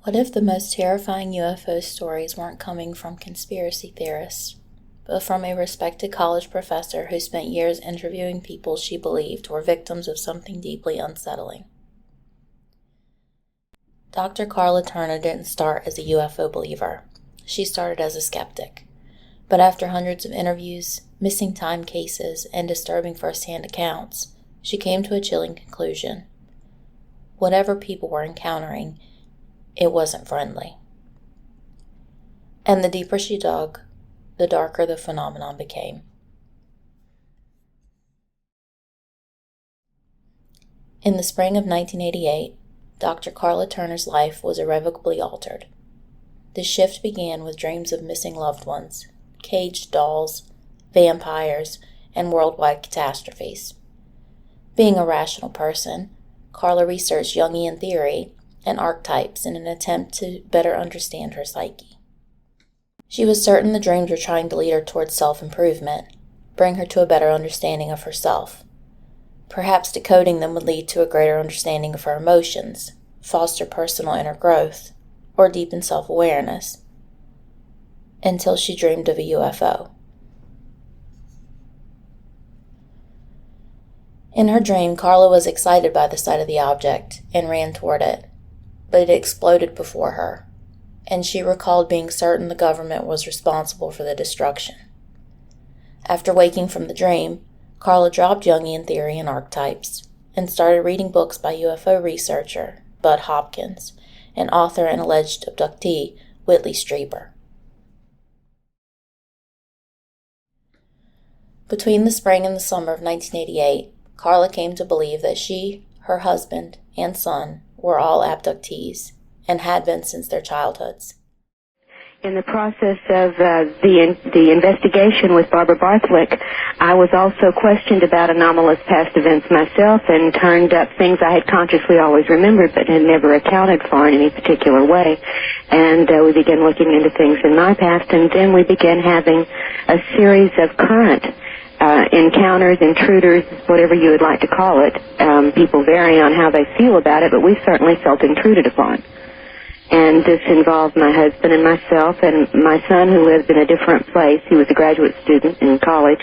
What if the most terrifying UFO stories weren't coming from conspiracy theorists, but from a respected college professor who spent years interviewing people she believed were victims of something deeply unsettling? Dr. Karla Turner didn't start as a UFO believer. She started as a skeptic. But after hundreds of interviews, missing time cases, and disturbing first-hand accounts, she came to a chilling conclusion. Whatever people were encountering, it wasn't friendly. And the deeper she dug, the darker the phenomenon became. In the spring of 1988, Dr. Karla Turner's life was irrevocably altered. The shift began with dreams of missing loved ones, caged dolls, vampires, and worldwide catastrophes. Being a rational person, Karla researched Jungian theory and archetypes in an attempt to better understand her psyche. She was certain the dreams were trying to lead her towards self-improvement, bring her to a better understanding of herself. Perhaps decoding them would lead to a greater understanding of her emotions, foster personal inner growth, or deepen self-awareness, until she dreamed of a UFO. In her dream, Karla was excited by the sight of the object and ran toward it, but it exploded before her, and she recalled being certain the government was responsible for the destruction. After waking from the dream, Karla dropped Jungian theory and archetypes and started reading books by UFO researcher Bud Hopkins and author and alleged abductee Whitley Strieber. Between the spring and the summer of 1988, Karla came to believe that she, her husband, and son were all abductees and had been since their childhoods. In the process of the investigation with Barbara Barthlick, I was also questioned about anomalous past events myself and turned up things I had consciously always remembered but had never accounted for in any particular way. And we began looking into things in my past, and then we began having a series of current encounters, intruders, whatever you would like to call it. People vary on how they feel about it, but we certainly felt intruded upon. And this involved my husband and myself and my son, who lived in a different place. He was a graduate student in college,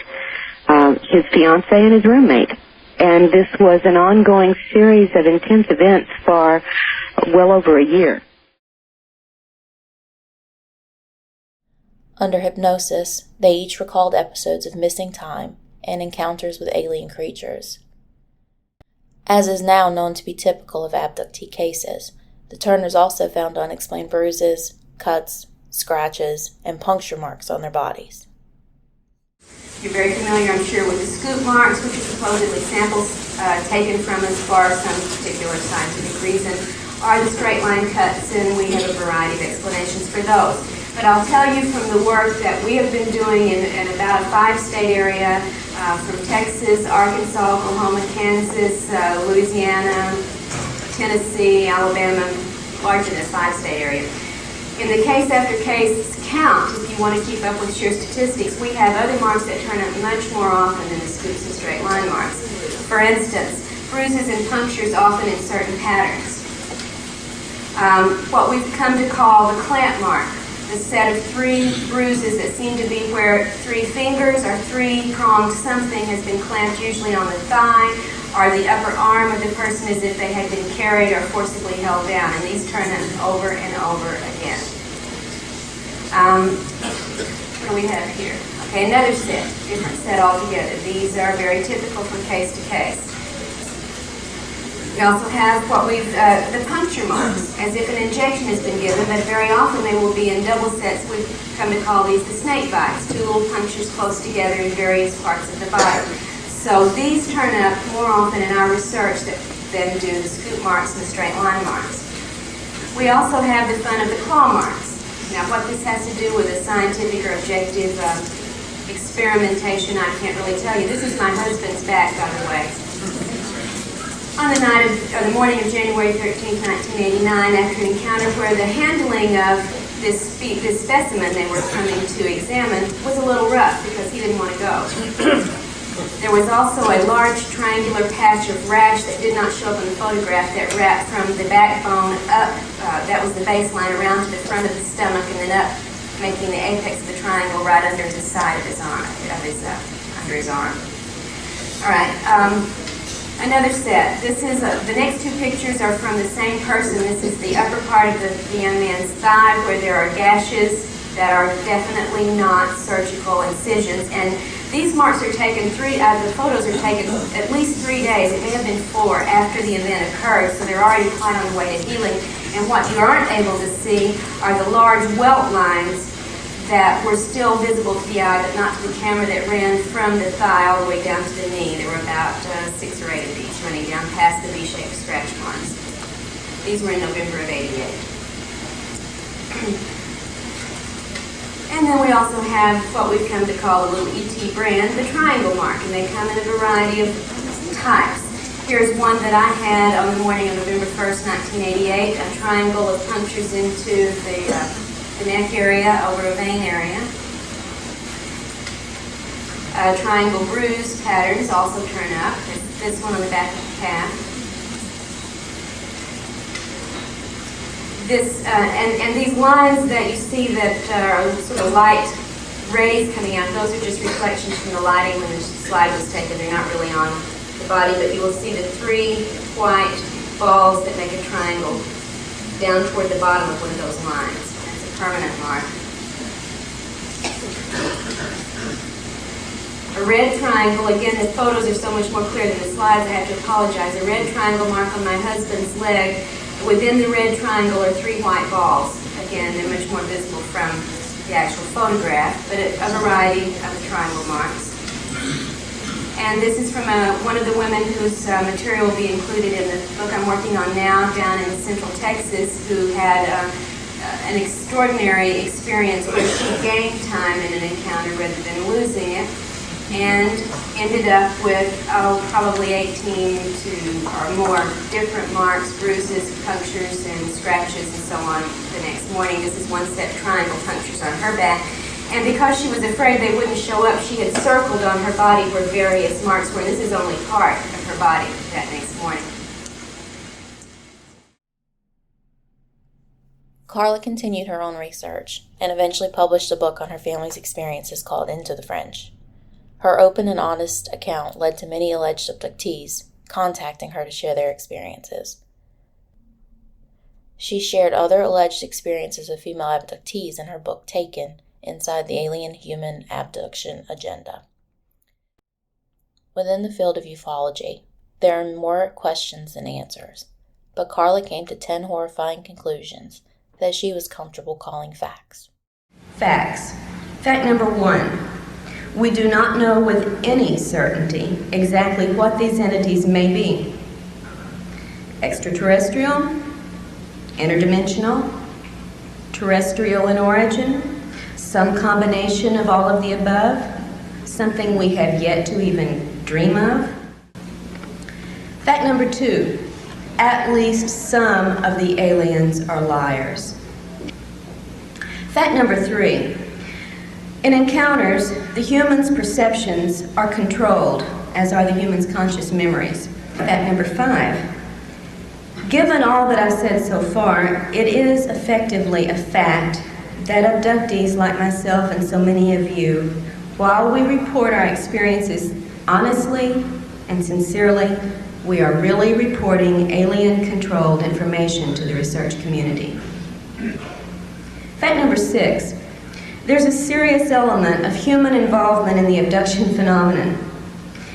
his fiancée and his roommate. And this was an ongoing series of intense events for well over a year. Under hypnosis, they each recalled episodes of missing time and encounters with alien creatures. As is now known to be typical of abductee cases, the Turners also found unexplained bruises, cuts, scratches, and puncture marks on their bodies. You're very familiar, I'm sure, with the scoop marks, which are supposedly samples taken from us for some particular scientific reason, or the straight line cuts, and we have a variety of explanations for those. But I'll tell you from the work that we have been doing in about a 5-state area, from Texas, Arkansas, Oklahoma, Kansas, Louisiana, Tennessee, Alabama, larger than a 5-state area. In the case after case count, if you want to keep up with sheer statistics, we have other marks that turn up much more often than the scoops and straight line marks. For instance, bruises and punctures often in certain patterns. What we've come to call the clamp mark, the set of 3 bruises that seem to be where 3 fingers or 3-pronged something has been clamped, usually on the thigh, or the upper arm of the person as if they had been carried or forcibly held down, and these turn up over and over again. What do we have here? Okay, another set, different set altogether. These are very typical from case to case. We also have the puncture marks, as if an injection has been given, but very often they will be in double sets. We've come to call these the snake bites, 2 little punctures close together in various parts of the body. So these turn up more often in our research than do the scoop marks and the straight line marks. We also have the fun of the claw marks. Now what this has to do with a scientific or objective experimentation, I can't really tell you. This is my husband's back, by the way. On the morning of January 13th, 1989, after an encounter where the handling of this specimen they were coming to examine was a little rough because he didn't want to go. There was also a large triangular patch of rash that did not show up in the photograph that wrapped from the backbone up, that was the baseline, around to the front of the stomach and then up, making the apex of the triangle right under the side of his arm, under his arm. All right, another set. This is, the next two pictures are from the same person. This is the upper part of the young man's thigh where there are gashes that are definitely not surgical incisions. And these marks are taken the photos are taken at least 3 days, it may have been 4, after the event occurred, so they're already quite on the way to healing. And what you aren't able to see are the large welt lines that were still visible to the eye, but not to the camera, that ran from the thigh all the way down to the knee. There were about 6 or 8 of each running down past the V-shaped scratch marks. These were in November of '88. And then we also have what we've come to call a little ET brand, the triangle mark, and they come in a variety of types. Here's one that I had on the morning of November 1st, 1988, a triangle of punctures into the neck area over a vein area. Triangle bruise patterns also turn up. This one on the back of the calf. And these lines that you see that are sort of light rays coming out, those are just reflections from the lighting when the slide was taken. They're not really on the body, but you will see the 3 white balls that make a triangle down toward the bottom of one of those lines. That's a permanent mark. A red triangle, again, the photos are so much more clear than the slides, I have to apologize. A red triangle mark on my husband's leg. Within the red triangle are 3 white balls. Again, they're much more visible from the actual photograph, but a variety of the triangle marks. And this is from one of the women whose material will be included in the book I'm working on now down in Central Texas, who had an extraordinary experience where she gained time in an encounter rather than losing it, and ended up with, probably 18 or more different marks, bruises, punctures, and scratches, and so on the next morning. This is one set of triangle punctures on her back. And because she was afraid they wouldn't show up, she had circled on her body where various marks were. This is only part of her body that next morning. Karla continued her own research and eventually published a book on her family's experiences called Into the Fringe. Her open and honest account led to many alleged abductees contacting her to share their experiences. She shared other alleged experiences of female abductees in her book Taken, Inside the Alien-Human Abduction Agenda. Within the field of ufology, there are more questions than answers, but Karla came to 10 horrifying conclusions that she was comfortable calling facts. Facts. Fact number 1. We do not know with any certainty exactly what these entities may be. Extraterrestrial, interdimensional, terrestrial in origin, some combination of all of the above, something we have yet to even dream of. Fact number 2, at least some of the aliens are liars. Fact number 3, in encounters, the human's perceptions are controlled, as are the human's conscious memories. Fact number 5, given all that I've said so far, it is effectively a fact that abductees like myself and so many of you, while we report our experiences honestly and sincerely, we are really reporting alien-controlled information to the research community. Fact number 6, there's a serious element of human involvement in the abduction phenomenon,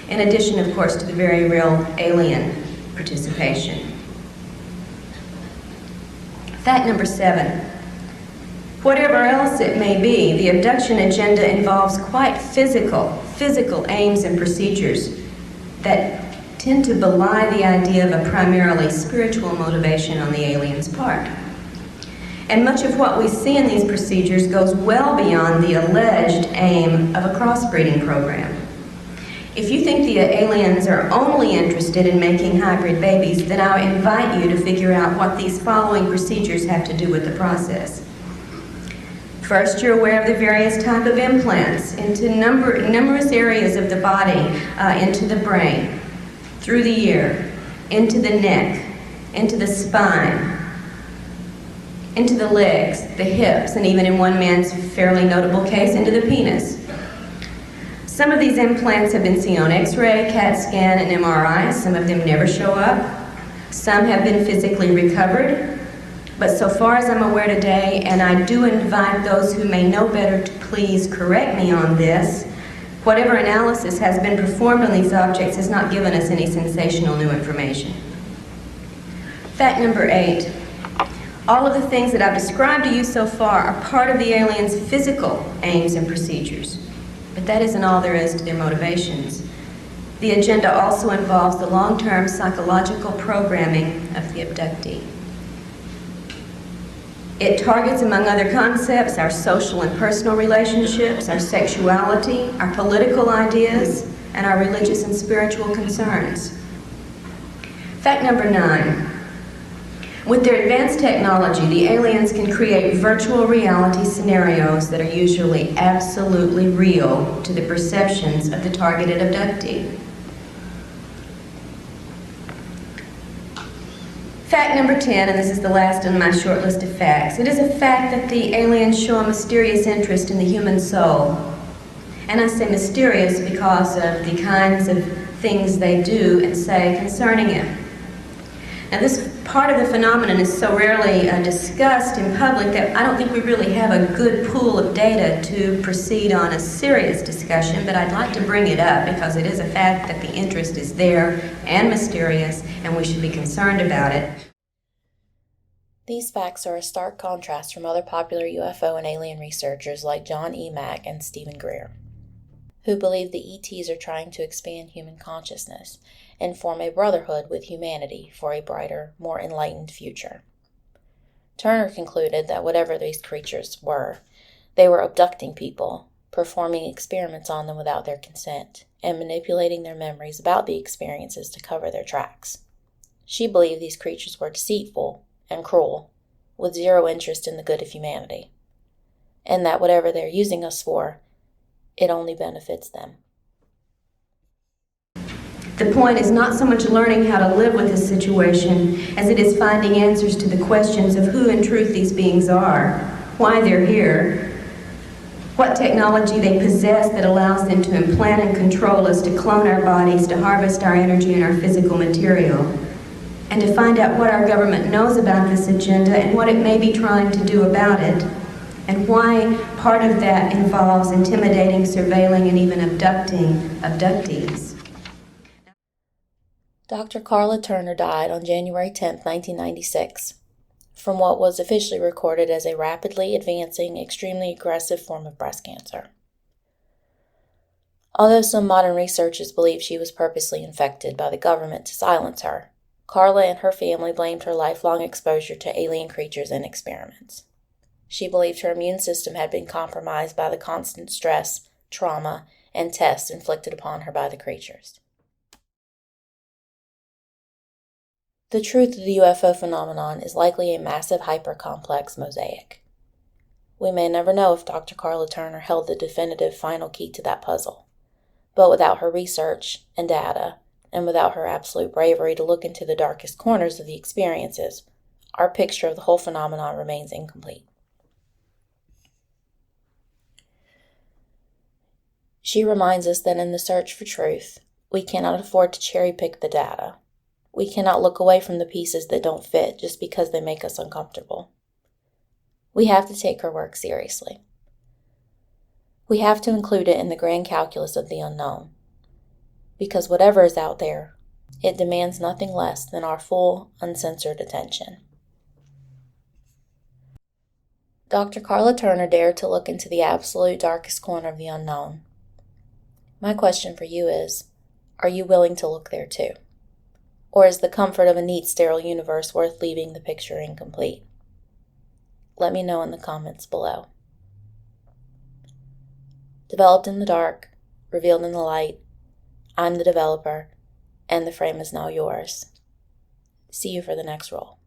in addition, of course, to the very real alien participation. Fact number 7, whatever else it may be, the abduction agenda involves quite physical aims and procedures that tend to belie the idea of a primarily spiritual motivation on the alien's part. And much of what we see in these procedures goes well beyond the alleged aim of a crossbreeding program. If you think the aliens are only interested in making hybrid babies, then I invite you to figure out what these following procedures have to do with the process. First, you're aware of the various type of implants into numerous areas of the body, into the brain, through the ear, into the neck, into the spine, into the legs, the hips, and even in one man's fairly notable case, into the penis. Some of these implants have been seen on X-ray, CAT scan, and MRI. Some of them never show up. Some have been physically recovered. But so far as I'm aware today, and I do invite those who may know better to please correct me on this, whatever analysis has been performed on these objects has not given us any sensational new information. Fact number 8. All of the things that I've described to you so far are part of the aliens' physical aims and procedures. But that isn't all there is to their motivations. The agenda also involves the long-term psychological programming of the abductee. It targets, among other concepts, our social and personal relationships, our sexuality, our political ideas, and our religious and spiritual concerns. Fact number 9. With their advanced technology, the aliens can create virtual reality scenarios that are usually absolutely real to the perceptions of the targeted abductee. Fact number 10, and this is the last on my short list of facts. It is a fact that the aliens show a mysterious interest in the human soul. And I say mysterious because of the kinds of things they do and say concerning it. Now, this part of the phenomenon is so rarely discussed in public that I don't think we really have a good pool of data to proceed on a serious discussion, but I'd like to bring it up because it is a fact that the interest is there and mysterious, and we should be concerned about it. These facts are a stark contrast from other popular UFO and alien researchers like John E. Mack and Stephen Greer, who believe the ETs are trying to expand human consciousness and form a brotherhood with humanity for a brighter, more enlightened future. Turner concluded that whatever these creatures were, they were abducting people, performing experiments on them without their consent, and manipulating their memories about the experiences to cover their tracks. She believed these creatures were deceitful and cruel, with zero interest in the good of humanity, and that whatever they're using us for, it only benefits them. The point is not so much learning how to live with this situation as it is finding answers to the questions of who in truth these beings are, why they're here, what technology they possess that allows them to implant and control us, to clone our bodies, to harvest our energy and our physical material, and to find out what our government knows about this agenda and what it may be trying to do about it, and why part of that involves intimidating, surveilling, and even abducting abductees. Dr. Karla Turner died on January 10, 1996, from what was officially recorded as a rapidly advancing, extremely aggressive form of breast cancer. Although some modern researchers believe she was purposely infected by the government to silence her, Karla and her family blamed her lifelong exposure to alien creatures and experiments. She believed her immune system had been compromised by the constant stress, trauma, and tests inflicted upon her by the creatures. The truth of the UFO phenomenon is likely a massive hyper-complex mosaic. We may never know if Dr. Karla Turner held the definitive final key to that puzzle, but without her research and data, and without her absolute bravery to look into the darkest corners of the experiences, our picture of the whole phenomenon remains incomplete. She reminds us that in the search for truth, we cannot afford to cherry-pick the data. We cannot look away from the pieces that don't fit just because they make us uncomfortable. We have to take her work seriously. We have to include it in the grand calculus of the unknown. Because whatever is out there, it demands nothing less than our full, uncensored attention. Dr. Karla Turner dared to look into the absolute darkest corner of the unknown. My question for you is, are you willing to look there too? Or is the comfort of a neat, sterile universe worth leaving the picture incomplete? Let me know in the comments below. Developed in the dark, revealed in the light, I'm the developer, and the frame is now yours. See you for the next roll.